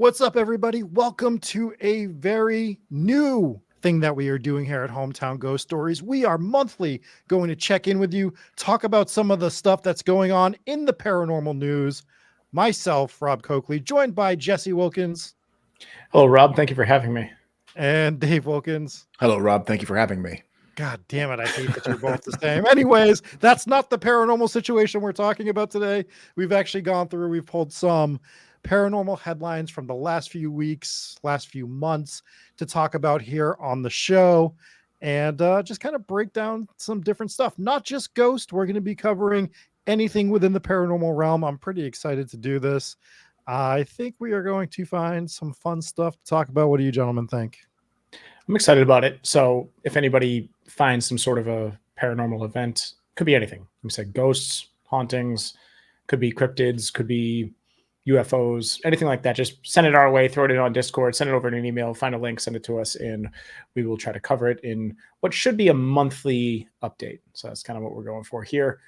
What's up, everybody? Welcome to a very new thing that we are doing here at Hometown Ghost Stories. We are monthly going to check in with you, talk about some of the stuff that's going on in the paranormal news. Myself, Rob Coakley, joined by Jesse Wilkins. Hello, Rob. Thank you for having me. And Dave Wilkins. Hello, Rob. Thank you for having me. God damn it. I hate that you're both the same. Anyways, that's not the paranormal situation we're talking about today. We've actually we've pulled some paranormal headlines from the last few weeks, last few months to talk about here on the show and just kind of break down some different stuff. Not just ghost. We're going to be covering anything within the paranormal realm. I'm pretty excited to do this. I think we are going to find some fun stuff to talk about. What do you gentlemen think? I'm excited about it. So if anybody finds some sort of a paranormal event, could be anything. We said ghosts, hauntings, could be cryptids, could be UFOs, anything like that. Just send it our way, throw it in on Discord, send it over in an email, find a link, send it to us, and we will try to cover it in what should be a monthly update. So that's kind of what we're going for here.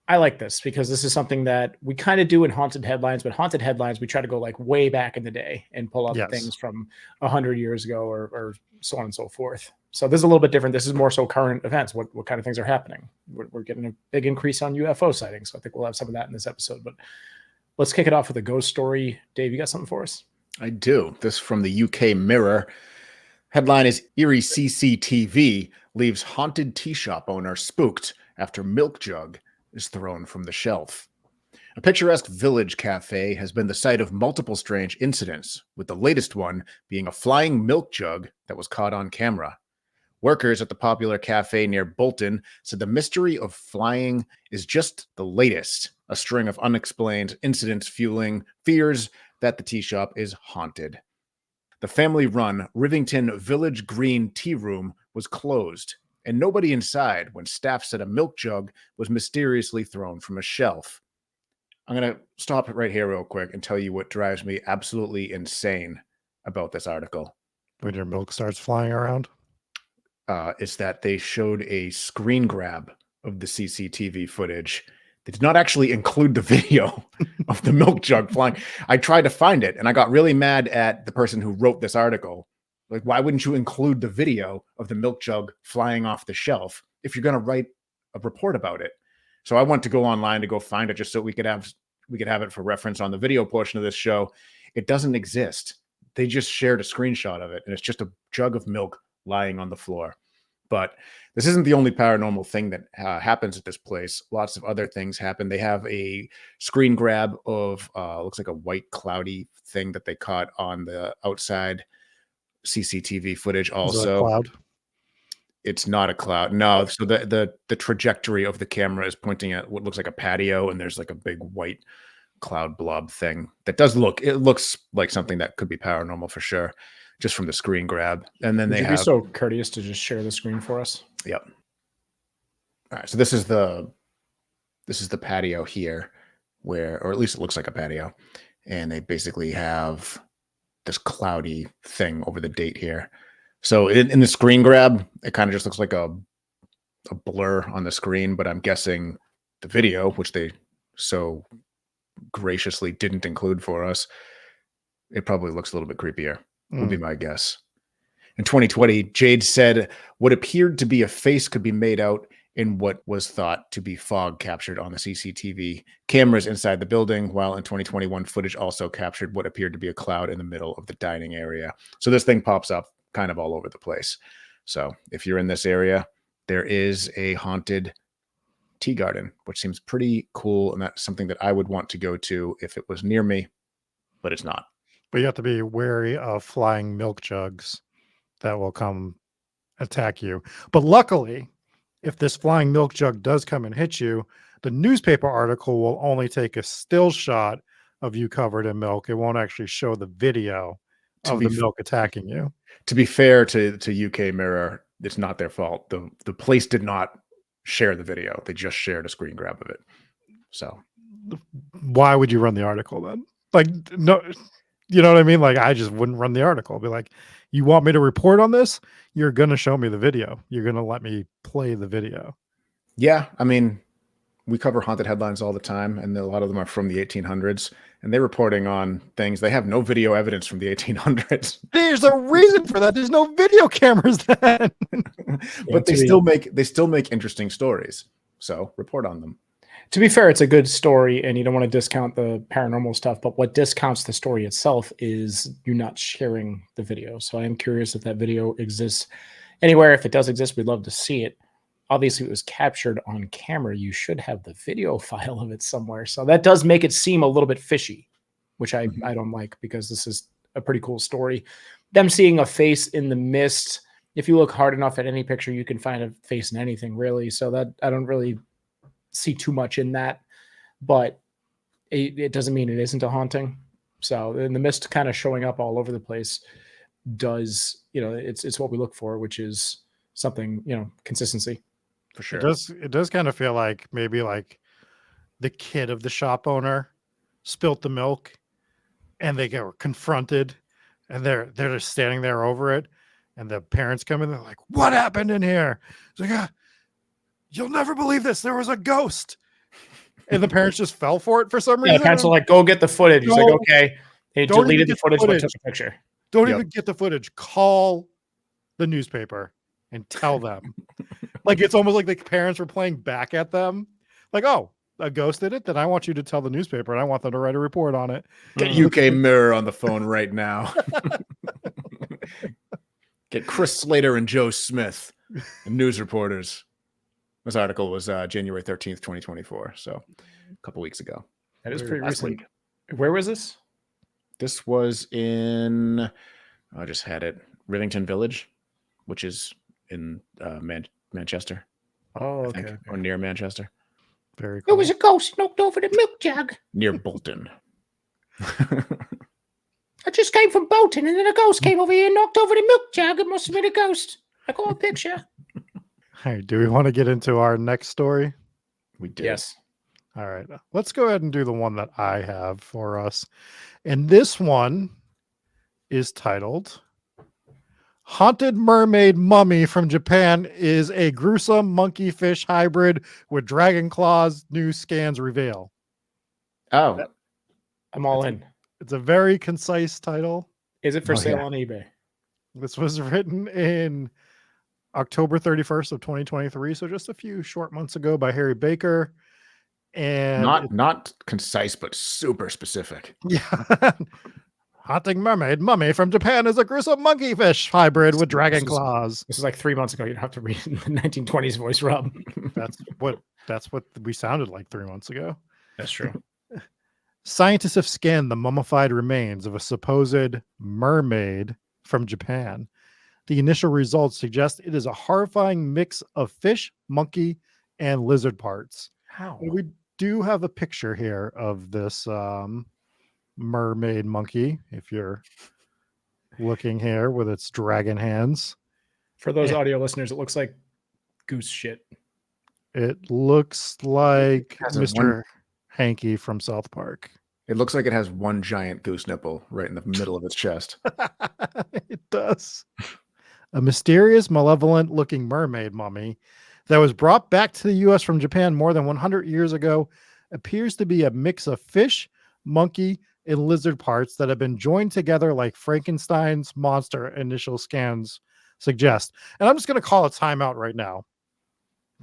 I like this because this is something that we kind of do in haunted headlines, but haunted headlines, we try to go like way back in the day and pull up things from 100 years ago or so on and so forth. So this is a little bit different. This is more so current events. What kind of things are happening? We're getting a big increase on UFO sightings. So I think we'll have some of that in this episode, but let's kick it off with a ghost story. Dave, you got something for us? I do. This from the UK Mirror. Headline is Eerie CCTV leaves haunted tea shop owner spooked after milk jug is thrown from the shelf. A picturesque village cafe has been the site of multiple strange incidents, with the latest one being a flying milk jug that was caught on camera. Workers at the popular cafe near Bolton said the mystery of flying is just the latest, a string of unexplained incidents fueling fears that the tea shop is haunted. The family-run Rivington Village Green Tea Room was closed, and nobody inside when staff said a milk jug was mysteriously thrown from a shelf. I'm going to stop right here real quick and tell you what drives me absolutely insane about this article. When your milk starts flying around? Is that they showed a screen grab of the CCTV footage. They did not actually include the video of the milk jug flying. I tried to find it, and I got really mad at the person who wrote this article. Like, why wouldn't you include the video of the milk jug flying off the shelf if you're going to write a report about it? So I went to go online to go find it just so we could have it for reference on the video portion of this show. It doesn't exist. They just shared a screenshot of it, and it's just a jug of milk lying on the floor. But this isn't the only paranormal thing that happens at this place. Lots of other things happen. They have a screen grab of looks like a white cloudy thing that they caught on the outside CCTV footage. Also, is it a cloud? It's not a cloud. No. So the trajectory of the camera is pointing at what looks like a patio, and there's like a big white cloud blob thing that looks like something that could be paranormal for sure, just from the screen grab. And then Would you be so courteous to just share the screen for us? Yep. All right. So this is the patio here, or at least it looks like a patio, and they basically have this cloudy thing over the date here. So in the screen grab, it kind of just looks like a blur on the screen, but I'm guessing the video, which they so graciously didn't include for us, it probably looks a little bit creepier, would be my guess. In 2020, Jade said what appeared to be a face could be made out in what was thought to be fog captured on the CCTV cameras inside the building, while in 2021, footage also captured what appeared to be a cloud in the middle of the dining area. So this thing pops up kind of all over the place. So if you're in this area, there is a haunted tea garden, which seems pretty cool, and that's something that I would want to go to if it was near me, but it's not. But you have to be wary of flying milk jugs that will come attack you. But luckily, if this flying milk jug does come and hit you, the newspaper article will only take a still shot of you covered in milk. It won't actually show the video of the milk attacking you. To be fair to UK Mirror, it's not their fault. The place did not share the video. They just shared a screen grab of it. So why would you run the article then? Like, no, you know what I mean? Like, I just wouldn't run the article. I'd be like, you want me to report on this? You're going to show me the video. You're going to let me play the video. Yeah. I mean, we cover haunted headlines all the time, and a lot of them are from the 1800s, and they're reporting on things. They have no video evidence from the 1800s. There's a reason for that. There's no video cameras then. But they still make interesting stories. So report on them. To be fair, it's a good story, and you don't want to discount the paranormal stuff. But what discounts the story itself is you not sharing the video. So I am curious if that video exists anywhere. If it does exist, we'd love to see it. Obviously, it was captured on camera. You should have the video file of it somewhere. So that does make it seem a little bit fishy, which I don't like, because this is a pretty cool story. Them seeing a face in the mist. If you look hard enough at any picture, you can find a face in anything, really. So that I don't really see too much in that, but it doesn't mean it isn't a haunting. So in the mist kind of showing up all over the place does, it's what we look for, which is something, consistency. For sure. It does kind of feel like maybe like the kid of the shop owner spilt the milk and they get confronted and they're just standing there over it, and the parents come in, they're like, "What happened in here?" It's like, "You'll never believe this. There was a ghost." And the parents just fell for it for some reason. Yeah, the parents are like, "Go get the footage." He's like, "Okay." They deleted the footage, but took a picture. Don't even get the footage. Call the newspaper and tell them. Like, it's almost like the parents were playing back at them. Like, "Oh, a ghost did it? Then I want you to tell the newspaper, and I want them to write a report on it." Get UK Mirror on the phone right now. Get Chris Slater and Joe Smith, news reporters. This article was January 13th, 2024. So a couple weeks ago. That is pretty recent. Where was this? This was in, I just had it, Rivington Village, which is in Manchester. Oh, okay. Or near Manchester. Very cool. There was a ghost knocked over the milk jug. Near Bolton. I just came from Bolton, and then a ghost came over here and knocked over the milk jug. It must have been a ghost. I got a picture. Hey, do we want to get into our next story? We did. Yes. All right. Let's go ahead and do the one that I have for us. And this one is titled "Haunted Mermaid Mummy from Japan is a gruesome monkey fish hybrid with dragon claws, new scans reveal." Oh. I'm all in. It's a very concise title. Is it for sale on eBay? This was written in October 31st of 2023, so just a few short months ago, by Harry Baker. And not concise, but super specific. Yeah. "Haunting mermaid mummy from Japan is a gruesome monkey fish hybrid with dragon claws." This is like 3 months ago. You don't have to read in the 1920s voice, Rob. That's what we sounded like 3 months ago. That's true. Scientists have scanned the mummified remains of a supposed mermaid from Japan. The initial results suggest it is a horrifying mix of fish, monkey, and lizard parts. How? We do have a picture here of this mermaid monkey, if you're looking here, with its dragon hands. For those audio listeners, it looks like goose shit. It looks like Has a Mr. Hanky from South Park. It looks like it has one giant goose nipple right in the middle of its chest. It does. A mysterious, malevolent-looking mermaid mummy that was brought back to the U.S. from Japan more than 100 years ago appears to be a mix of fish, monkey, and lizard parts that have been joined together like Frankenstein's monster initial scans suggest. And I'm just going to call a timeout right now,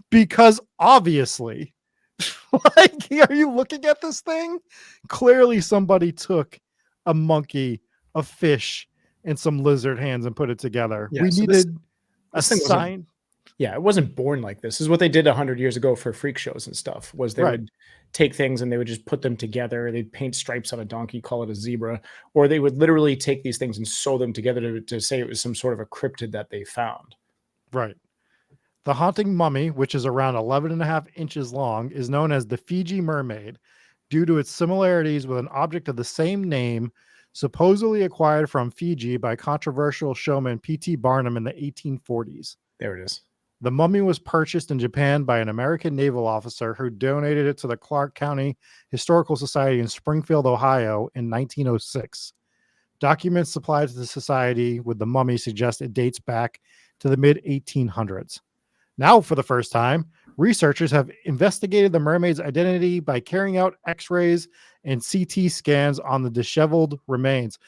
because obviously, like, are you looking at this thing? Clearly somebody took a monkey, a fish, and some lizard hands and put it together. Yeah, we so needed a this thing sign. Yeah, it wasn't born like this. This is what they did 100 years ago for freak shows and stuff, was they would take things and they would just put them together. They'd paint stripes on a donkey, call it a zebra, or they would literally take these things and sew them together to say it was some sort of a cryptid that they found. Right. The haunting mummy, which is around 11.5 inches long, is known as the Fiji mermaid due to its similarities with an object of the same name, supposedly acquired from Fiji by controversial showman P.T. Barnum in the 1840s. There it is. The mummy was purchased in Japan by an American naval officer who donated it to the Clark County Historical Society in Springfield, Ohio in 1906. Documents supplied to the society with the mummy suggest it dates back to the mid-1800s. Now, for the first time, Researchers have investigated the mermaid's identity by carrying out X-rays and CT scans on the disheveled remains.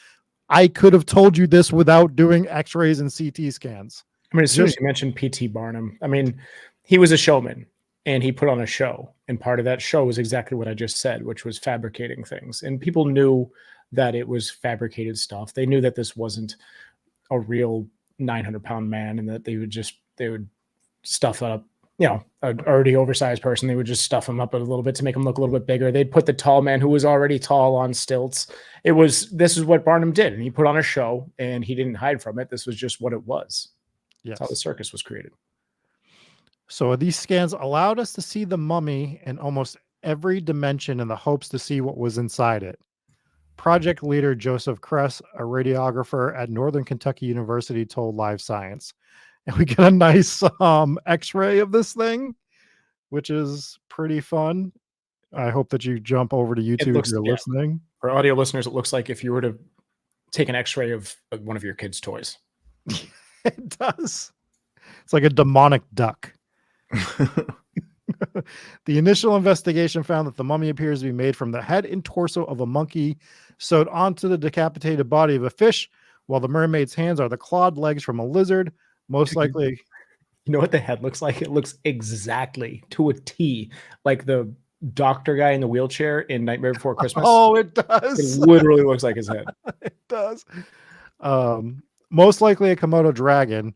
I could have told you this without doing X-rays and CT scans. I mean, as soon as you mentioned P.T. Barnum, I mean, he was a showman and he put on a show. And part of that show was exactly what I just said, which was fabricating things. And people knew that it was fabricated stuff. They knew that this wasn't a real 900-pound man and that they would stuff up, you know, an already oversized person. They would just stuff him up a little bit to make him look a little bit bigger. They'd put the tall man who was already tall on stilts. This is what Barnum did. And he put on a show and he didn't hide from it. This was just what it was. Yes. That's how the circus was created. So these scans allowed us to see the mummy in almost every dimension in the hopes to see what was inside it. Project leader Joseph Kress, a radiographer at Northern Kentucky University, told Live Science. And we get a nice X-ray of this thing, which is pretty fun. I hope that you jump over to YouTube if you're listening. For audio listeners, it looks like if you were to take an X-ray of one of your kids' toys. It does. It's like a demonic duck. The initial investigation found that the mummy appears to be made from the head and torso of a monkey sewed onto the decapitated body of a fish, while the mermaid's hands are the clawed legs from a lizard. Most likely. You know what the head looks like? It looks exactly to a T like the doctor guy in the wheelchair in Nightmare Before Christmas. Oh, it does. It literally looks like his head. It does. Most likely a Komodo dragon,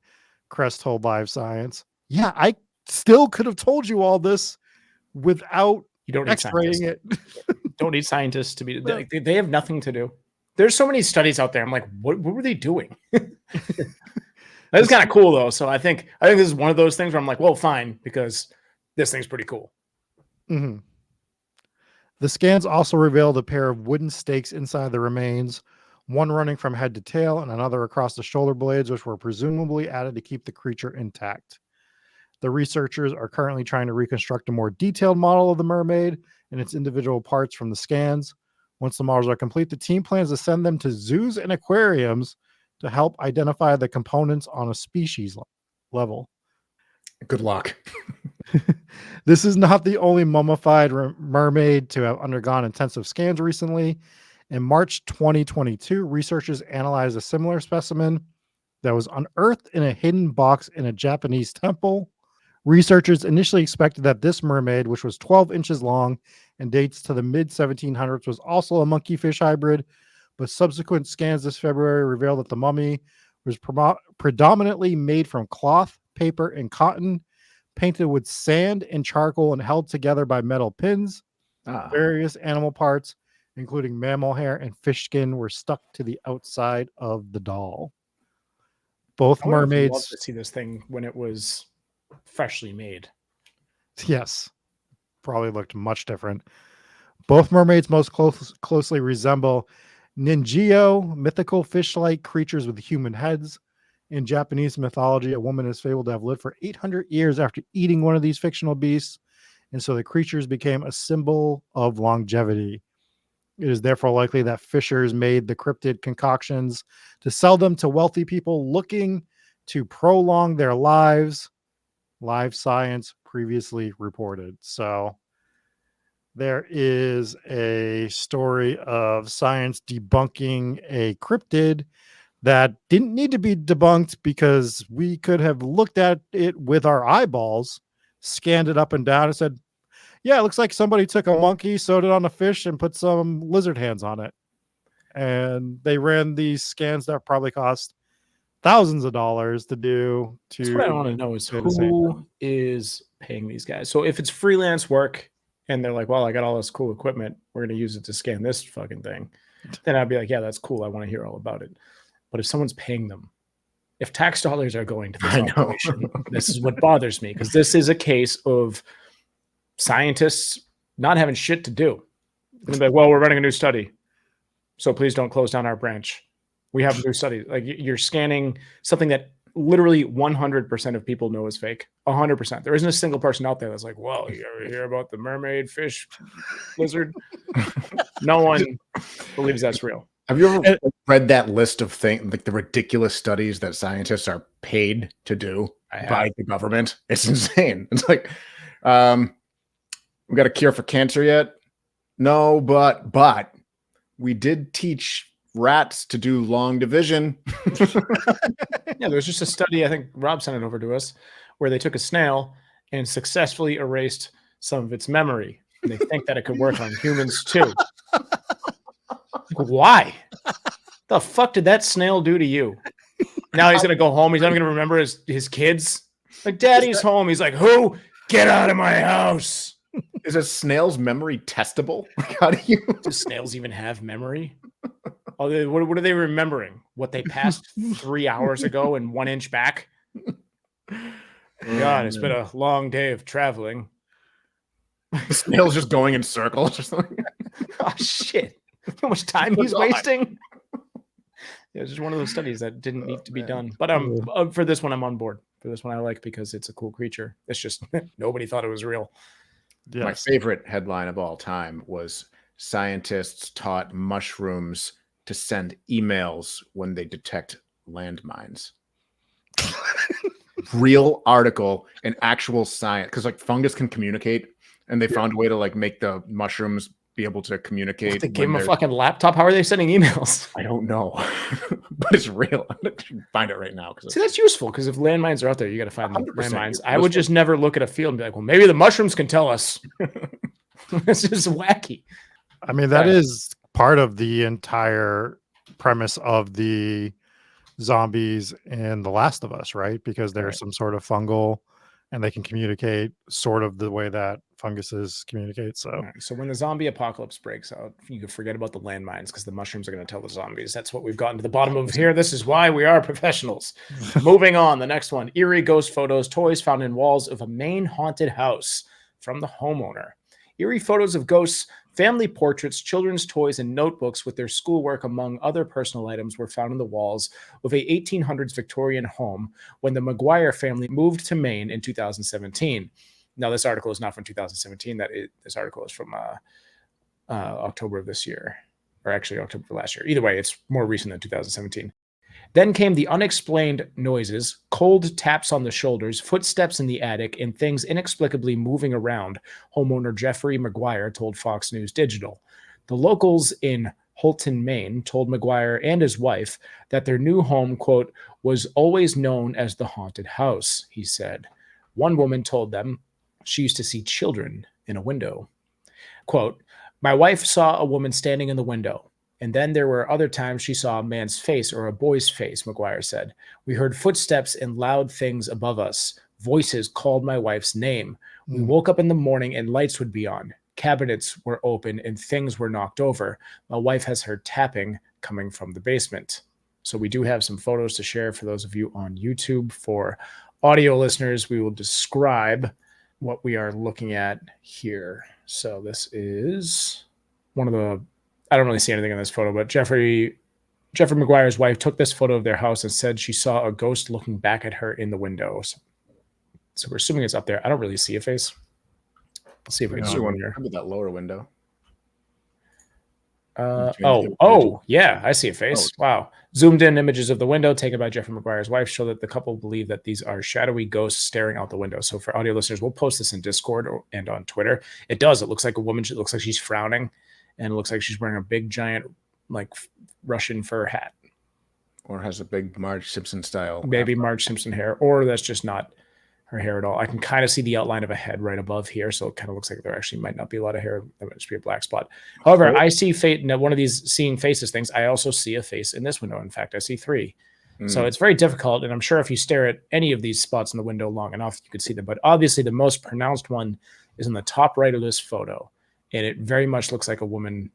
Kress told Live Science. Yeah, I still could have told you all this without X-raying it. Don't need scientists to be. They have nothing to do. There's so many studies out there. I'm like, what were they doing? That's kind of cool though. So I think this is one of those things where I'm like, well, fine, because this thing's pretty cool. Mm-hmm. The scans also revealed a pair of wooden stakes inside the remains, one running from head to tail and another across the shoulder blades, which were presumably added to keep the creature intact. The researchers are currently trying to reconstruct a more detailed model of the mermaid and its individual parts from the scans. Once the models are complete, the team plans to send them to zoos and aquariums to help identify the components on a species level. Good luck. This is not the only mummified mermaid to have undergone intensive scans recently. In March 2022, researchers analyzed a similar specimen that was unearthed in a hidden box in a Japanese temple. Researchers initially expected that this mermaid, which was 12 inches long and dates to the mid-1700s, was also a monkey-fish hybrid, but subsequent scans this February revealed that the mummy was predominantly made from cloth, paper, and cotton, painted with sand and charcoal and held together by metal pins. Various animal parts, including mammal hair and fish skin, were stuck to the outside of the doll. Both mermaids. I'd love to see this thing when it was freshly made. Yes, probably looked much different. Both mermaids most closely resemble Ningyo, mythical fish-like creatures with human heads. In Japanese mythology, a woman is fabled to have lived for 800 years after eating one of these fictional beasts, and so the creatures became a symbol of longevity. It is therefore likely that fishers made the cryptid concoctions to sell them to wealthy people looking to prolong their lives. Live Science previously reported. So there is a story of science debunking a cryptid that didn't need to be debunked because we could have looked at it with our eyeballs, scanned it up and down and said, yeah, it looks like somebody took a monkey, sewed it on a fish and put some lizard hands on it. And they ran these scans that probably cost thousands of dollars to do. That's what I want to know is who is paying these guys. So if it's freelance work and they're like, well, I got all this cool equipment, we're going to use it to scan this fucking thing, then I'd be like, yeah, that's cool. I want to hear all about it. But if someone's paying them, if tax dollars are going to this operation, this is what bothers me, because this is a case of scientists not having shit to do. And they're like, well, we're running a new study, so please don't close down our branch. We have a new study. Like, you're scanning something that literally 100% of people know is fake. 100%. There isn't a single person out there that's like, well, you ever hear about the mermaid, fish, lizard? No one believes that's real. Have you ever read that list of things, like the ridiculous studies that scientists are paid to do by the government? It's insane. It's like, We got a cure for cancer yet? No, but we did teach rats to do long division. Yeah, there was just a study, I think Rob sent it over to us, where they took a snail and successfully erased some of its memory. And they think that it could work on humans too. Why? The fuck did that snail do to you? Now he's gonna go home. He's not gonna remember his kids. Like, Daddy's home. He's like, who? Get out of my house. Is a snail's memory testable? How do you? Do snails even have memory? Oh, what are they remembering? What they passed 3 hours ago and 1 inch back? God, it's been a long day of traveling. The snail's just going in circles or something. Oh shit! How much time he's wasting? Yeah, it's just one of those studies that didn't need to be done. But for this one, I'm on board. For this one, I like because it's a cool creature. It's just nobody thought it was real. Yes. My favorite headline of all time was scientists taught mushrooms to send emails when they detect landmines. Real article and actual science, because like fungus can communicate, and they found a way to like make the mushrooms be able to communicate. They gave him a fucking laptop. How are they sending emails? I don't know, but it's real. I'm gonna find it right now. See, that's useful because if landmines are out there, you got to find the 100% landmines. I would just never look at a field and be like, well, maybe the mushrooms can tell us. This is wacky. I mean, that is part of the entire premise of the zombies in The Last of Us, right? Because there's some sort of fungal and they can communicate sort of the way that funguses communicate. So, so when the zombie apocalypse breaks out, you can forget about the landmines because the mushrooms are going to tell the zombies. That's what we've gotten to the bottom of here. This is why we are professionals. Moving on, the next one: eerie ghost photos, toys found in walls of a Maine haunted house from the homeowner. Eerie photos of ghosts, family portraits, children's toys, and notebooks with their schoolwork, among other personal items, were found on the walls of a 1800s Victorian home when the McGuire family moved to Maine in 2017. Now, this article is not from 2017. This article is from October of this year, or actually October of last year. Either way, it's more recent than 2017. Then came the unexplained noises, cold taps on the shoulders, footsteps in the attic, and things inexplicably moving around, homeowner Jeffrey McGuire told Fox News Digital. The locals in Holton, Maine, told McGuire and his wife that their new home, quote, was always known as the haunted house, he said. One woman told them she used to see children in a window. Quote, my wife saw a woman standing in the window. And then there were other times she saw a man's face or a boy's face, McGuire said. We heard footsteps and loud things above us. Voices called my wife's name. We woke up in the morning and lights would be on. Cabinets were open and things were knocked over. My wife has heard tapping coming from the basement. So we do have some photos to share for those of you on YouTube. For audio listeners, we will describe what we are looking at here. So this is one of the... I don't really see anything in this photo, but Jeffrey McGuire's wife took this photo of their house and said she saw a ghost looking back at her in the windows. So we're assuming it's up there. I don't really see a face. Let's see if we can zoom in here. How about that lower window? Yeah, I see a face. Wow. Zoomed in images of the window taken by Jeffrey McGuire's wife show that the couple believe that these are shadowy ghosts staring out the window. So for audio listeners, we'll post this in Discord and on Twitter. It does. It looks like a woman. It looks like she's frowning. And it looks like she's wearing a big, giant, like Russian fur hat. Or has a big Marge Simpson style. Maybe Marge Simpson hair. Or that's just not her hair at all. I can kind of see the outline of a head right above here. So it kind of looks like there actually might not be a lot of hair. That might just be a black spot. However, I see one of these seeing faces things. I also see a face in this window. In fact, I see 3. So it's very difficult. And I'm sure if you stare at any of these spots in the window long enough, you could see them. But obviously the most pronounced one is in the top right of this photo. And it very much looks like a woman,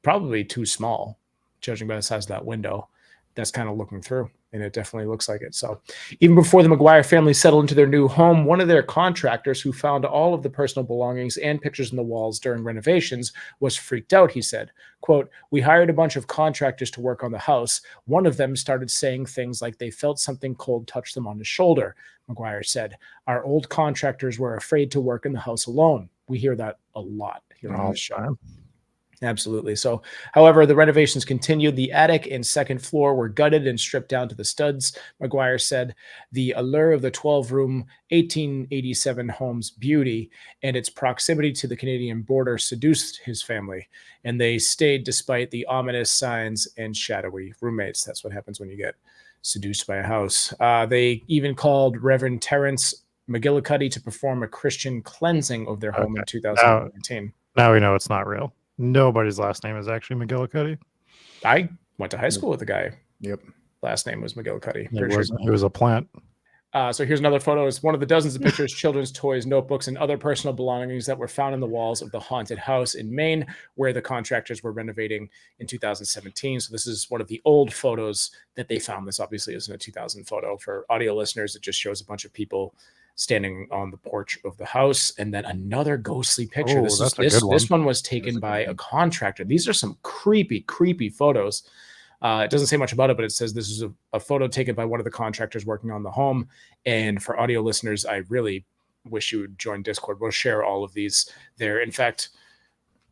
probably too small, judging by the size of that window, that's kind of looking through. And it definitely looks like it. So even before the McGuire family settled into their new home, one of their contractors who found all of the personal belongings and pictures in the walls during renovations was freaked out, he said. Quote, we hired a bunch of contractors to work on the house. One of them started saying things like they felt something cold touch them on the shoulder, McGuire said. Our old contractors were afraid to work in the house alone. We hear that a lot here on this show. Absolutely. So, however, the renovations continued. The attic and second floor were gutted and stripped down to the studs. McGuire said the allure of the 12-room 1887 home's beauty and its proximity to the Canadian border seduced his family, and they stayed despite the ominous signs and shadowy roommates. That's what happens when you get seduced by a house. They even called Reverend Terrence McGillicuddy to perform a Christian cleansing of their home in Okay. 2019. Now we know it's not real. Nobody's last name is actually McGillicuddy. I went to high school with a guy. Yep. Last name was McGillicuddy. It was a plant. So here's another photo. It's one of the dozens of pictures, children's toys, notebooks, and other personal belongings that were found in the walls of the haunted house in Maine, where the contractors were renovating in 2017. So this is one of the old photos that they found. This obviously isn't a 2000 photo. For audio listeners, it just shows a bunch of people standing on the porch of the house, and then another ghostly picture. This one was taken by a contractor. These are some creepy photos. It doesn't say much about it, but it says this is a photo taken by one of the contractors working on the home. And for audio listeners, I really wish you would join Discord. We'll share all of these there. In fact,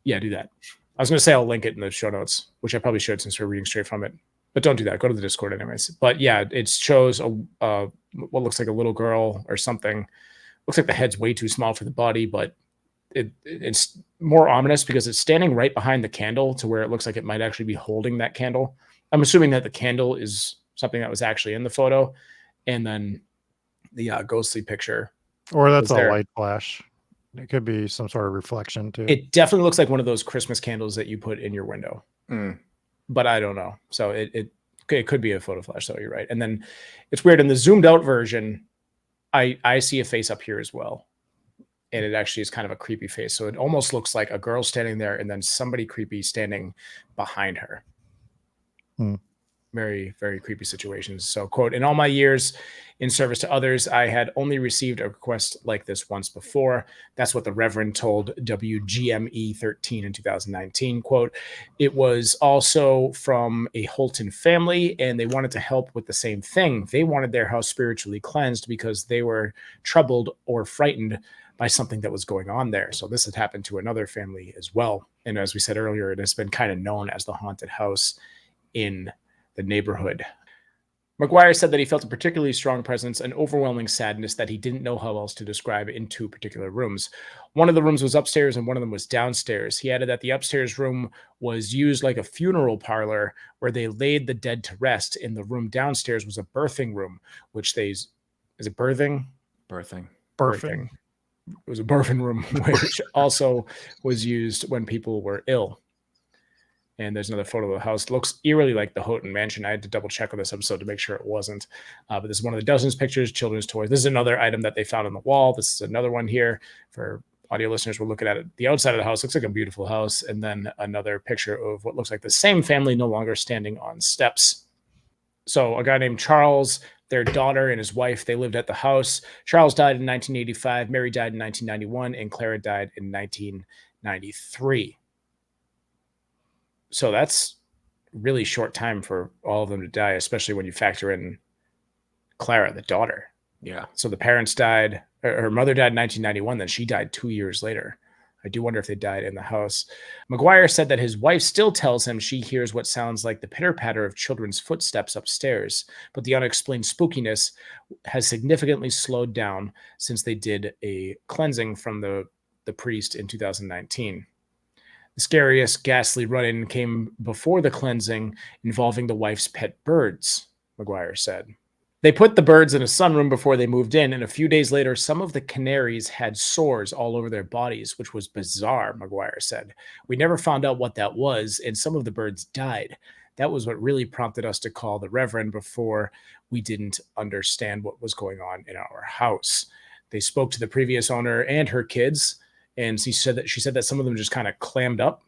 yeah, do that. I was going to say I'll link it in the show notes, which I probably should since we're reading straight from it. But don't do that. Go to the Discord anyways. But yeah, it shows what looks like a little girl or something. Looks like the head's way too small for the body, but it's more ominous because it's standing right behind the candle to where it looks like it might actually be holding that candle. I'm assuming that the candle is something that was actually in the photo, and then the ghostly picture. Or that's a light flash. It could be some sort of reflection too. It definitely looks like one of those Christmas candles that you put in your window. But I don't know. So it could be a photo flash, though. You're right. And then it's weird. In the zoomed out version, I see a face up here as well. And it actually is kind of a creepy face. So it almost looks like a girl standing there and then somebody creepy standing behind her. Very, very creepy situations. So, quote, in all my years in service to others, I had only received a request like this once before. That's what the Reverend told WGME 13 in 2019. Quote, it was also from a Holton family, and they wanted to help with the same thing. They wanted their house spiritually cleansed because they were troubled or frightened by something that was going on there. So this had happened to another family as well. And as we said earlier, it has been kind of known as the haunted house in the neighborhood. McGuire said that he felt a particularly strong presence, an overwhelming sadness that he didn't know how else to describe in two particular rooms. One of the rooms was upstairs and one of them was downstairs. He added that the upstairs room was used like a funeral parlor where they laid the dead to rest, and the room downstairs was a birthing room, which is it birthing? Birthing. It was a birthing room, which also was used when people were ill. And there's another photo of the house. It looks eerily like the Houghton Mansion. I had to double check on this episode to make sure it wasn't. But this is one of the dozens of pictures, children's toys. This is another item that they found on the wall. This is another one here. For audio listeners, we're looking at it. The outside of the house looks like a beautiful house. And then another picture of what looks like the same family no longer standing on steps. So a guy named Charles, their daughter and his wife, they lived at the house. Charles died in 1985. Mary died in 1991. And Clara died in 1993. So that's really short time for all of them to die, especially when you factor in Clara, the daughter. Yeah. So the parents died, her mother died in 1991, then she died 2 years later. I do wonder if they died in the house. McGuire said that his wife still tells him she hears what sounds like the pitter-patter of children's footsteps upstairs, but the unexplained spookiness has significantly slowed down since they did a cleansing from the priest in 2019. The scariest ghastly run-in came before the cleansing involving the wife's pet birds, McGuire said. They put the birds in a sunroom before they moved in, and a few days later, some of the canaries had sores all over their bodies, which was bizarre, McGuire said. We never found out what that was, and some of the birds died. That was what really prompted us to call the Reverend before we didn't understand what was going on in our house. They spoke to the previous owner and her kids, and she said that some of them just kind of clammed up.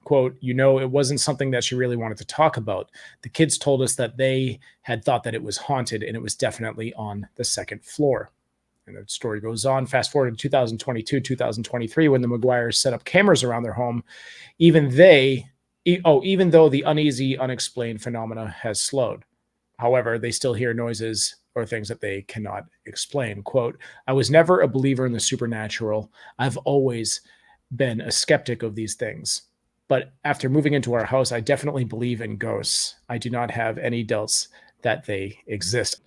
Quote, it wasn't something that she really wanted to talk about. The kids told us that they had thought that it was haunted, and it was definitely on the second floor. And the story goes on. Fast forward to 2022, 2023, when the McGuires set up cameras around their home, even though the uneasy, unexplained phenomena has slowed. However, they still hear noises or things that they cannot explain. Quote, I was never a believer in the supernatural. I've always been a skeptic of these things. But after moving into our house, I definitely believe in ghosts. I do not have any doubts that they exist.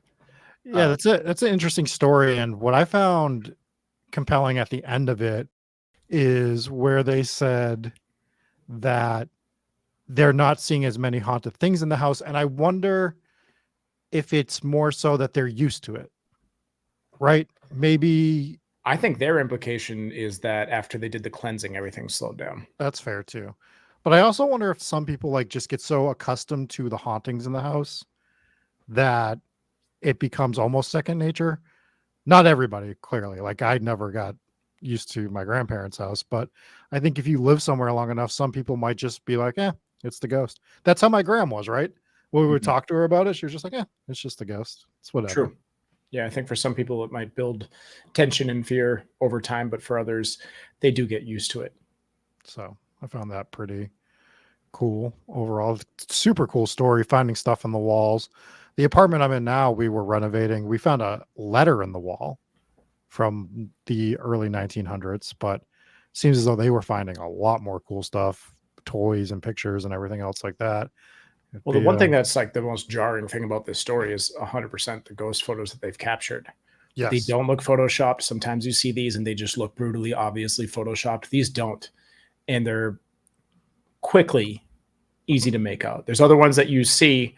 Yeah, that's an interesting story. And what I found compelling at the end of it is where they said that they're not seeing as many haunted things in the house. And I wonder if it's more so that they're used to it, right? Maybe I think their implication is that after they did the cleansing, everything slowed down. that's fair too. But I also wonder if some people like just get so accustomed to the hauntings in the house that it becomes almost second nature. Not everybody, clearly. Like I never got used to my grandparents' house, but I think if you live somewhere long enough, some people might just be like, it's the ghost. That's how my grandma was, right? When we would talk to her about it, she was just like, it's just the ghost. It's whatever. True. Yeah, I think for some people it might build tension and fear over time, but for others, they do get used to it. So I found that pretty cool overall. Super cool story, finding stuff on the walls. The apartment I'm in now, we were renovating. We found a letter in the wall from the early 1900s, but seems as though they were finding a lot more cool stuff, toys and pictures and everything else like that. Well, the one thing that's like the most jarring thing about this story is 100% the ghost photos that they've captured. Yes. They don't look photoshopped. Sometimes you see these and they just look brutally, obviously photoshopped. These don't. And they're quickly easy to make out. There's other ones that you see.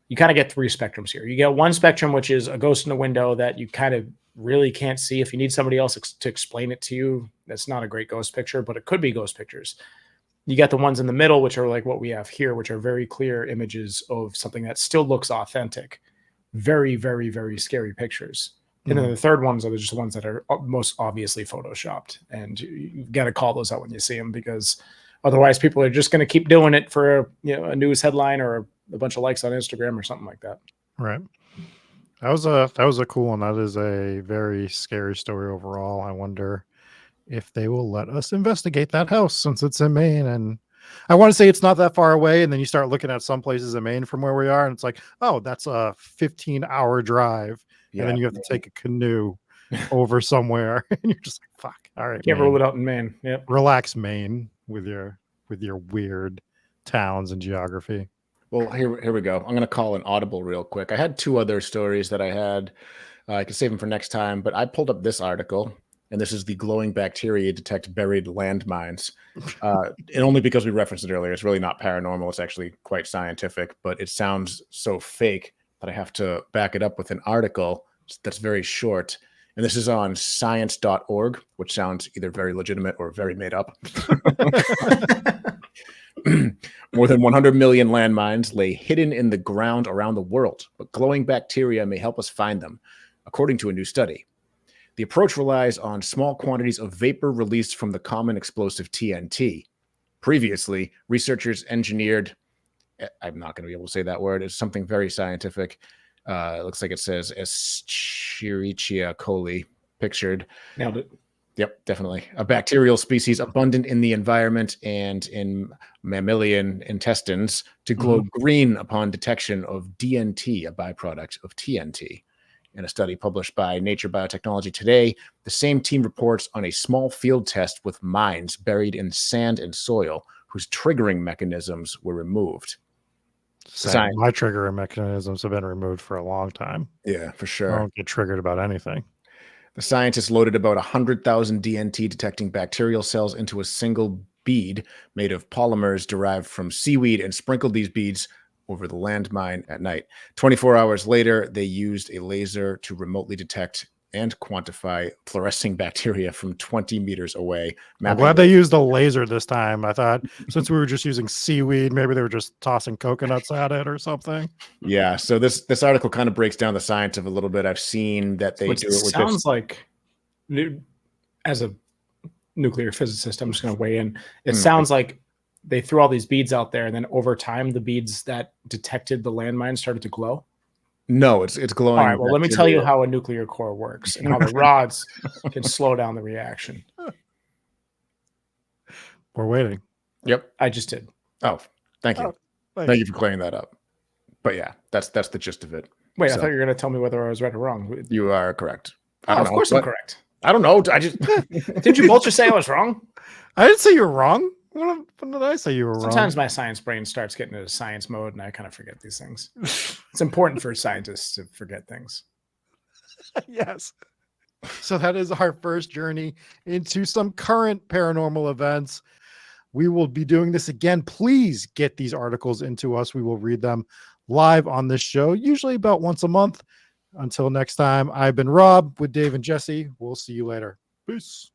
You kind of get three spectrums here. You get one spectrum, which is a ghost in a window that you kind of really can't see. If you need somebody else to explain it to you, that's not a great ghost picture, but it could be ghost pictures. You got the ones in the middle, which are like what we have here, which are very clear images of something that still looks authentic. Very, very, very scary pictures. And then the third ones are just the ones that are most obviously photoshopped. And you've got to call those out when you see them, because otherwise people are just going to keep doing it for a news headline or a bunch of likes on Instagram or something like that. Right. That was a cool one. That is a very scary story overall. I wonder if they will let us investigate that house since it's in Maine. And I want to say it's not that far away. And then you start looking at some places in Maine from where we are, and it's like, oh, that's a 15-hour drive. Yeah, and then you have to take a canoe over somewhere. And you're just like, fuck. All right. Can't rule it out in Maine. Yep. Relax, Maine, with your weird towns and geography. Well, here we go. I'm going to call an audible real quick. I had two other stories that I had. I could save them for next time, but I pulled up this article, and this is the glowing bacteria detect buried landmines. And only because we referenced it earlier. It's really not paranormal. It's actually quite scientific, but it sounds so fake that I have to back it up with an article that's very short. And this is on science.org, which sounds either very legitimate or very made up. More than 100 million landmines lay hidden in the ground around the world, but glowing bacteria may help us find them, according to a new study. The approach relies on small quantities of vapor released from the common explosive TNT. Previously, researchers engineered, I'm not going to be able to say that word, it's something very scientific. It looks like it says Escherichia coli, pictured. Nailed it. Yep, definitely. A bacterial species abundant in the environment and in mammalian intestines to glow green upon detection of DNT, a byproduct of TNT. In a study published by Nature Biotechnology today, the same team reports on a small field test with mines buried in sand and soil whose triggering mechanisms were removed. My triggering mechanisms have been removed for a long time. Yeah, for sure. I don't get triggered about anything. The scientists loaded about 100,000 DNT detecting bacterial cells into a single bead made of polymers derived from seaweed and sprinkled these beads over the landmine at night. 24 hours later, they used a laser to remotely detect and quantify fluorescing bacteria from 20 meters away. I'm glad they used a laser this time. I thought since we were just using seaweed, maybe they were just tossing coconuts at it or something. Yeah. So this article kind of breaks down the science of a little bit. I've seen that they do it with sounds like, as a nuclear physicist, I'm just going to weigh in. It sounds like they threw all these beads out there, and then over time, the beads that detected the landmine started to glow. No, it's glowing. All right, well, let me tell you how a nuclear core works and how the rods can slow down the reaction. We're waiting. Yep. I just did. Oh, thank you. Thank you for clearing that up. But yeah, that's the gist of it. Wait, I thought you were going to tell me whether I was right or wrong. You are correct. Of course I'm correct. I don't know. I just did you both just say I was wrong? I didn't say you're wrong. When did I say you were Sometimes wrong? my science brain starts getting into science mode and I kind of forget these things. It's important for scientists to forget things. Yes. So that is our first journey into some current paranormal events. We will be doing this again. Please get these articles into us. We will read them live on this show, usually about once a month. Until next time, I've been Rob with Dave and Jesse. We'll see you later. Peace.